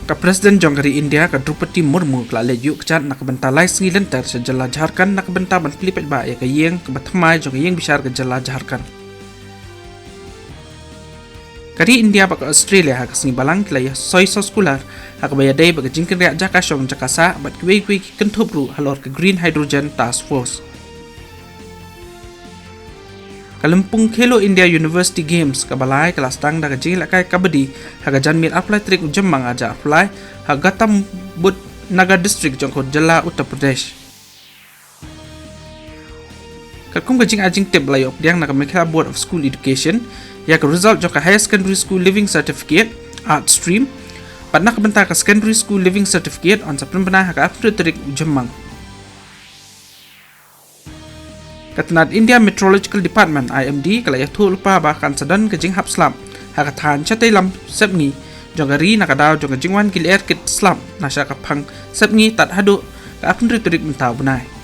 Ka Presiden Jonggari India ka Drupadi Murmu kala lejuk kecat nak bentalai sengi lenter sejala Jharkhand nak benta ban pelipet ba ya ka yeng ke batmai jong yeng bishar ke jala Jharkhand. Kari India ba ka Australia ha ka sengi balang kala ya soy sos kular ha ka bayadai ba ka jingkin ria jaka syong jakasa bat kuei kentup ru halor ke Green Hydrogen Task Force. Kalampung Khelo India University Games kabalai kelas tang daga jing lakai kabadi haga janmir apply trik ujemmang aja apply haga tam but Nagar district jongko jala Uttar Pradesh. Kalkum gajing ajing tip layop diang naga Mekhela Board of School Education ya ka result jongka Higher Secondary School Living Certificate Art Stream pat nak bentar ka Secondary School Living Certificate on September haga apply trik ujemmang. Katanat India Meteorological Department IMD kala yatu lupa bahkan sedan kejing hap slam hakatan chatai lam sepni jongari nakadaw jong kejingwan kiler kit slam nasya kapang sepni tat hadu ka apun riturik mentau benai.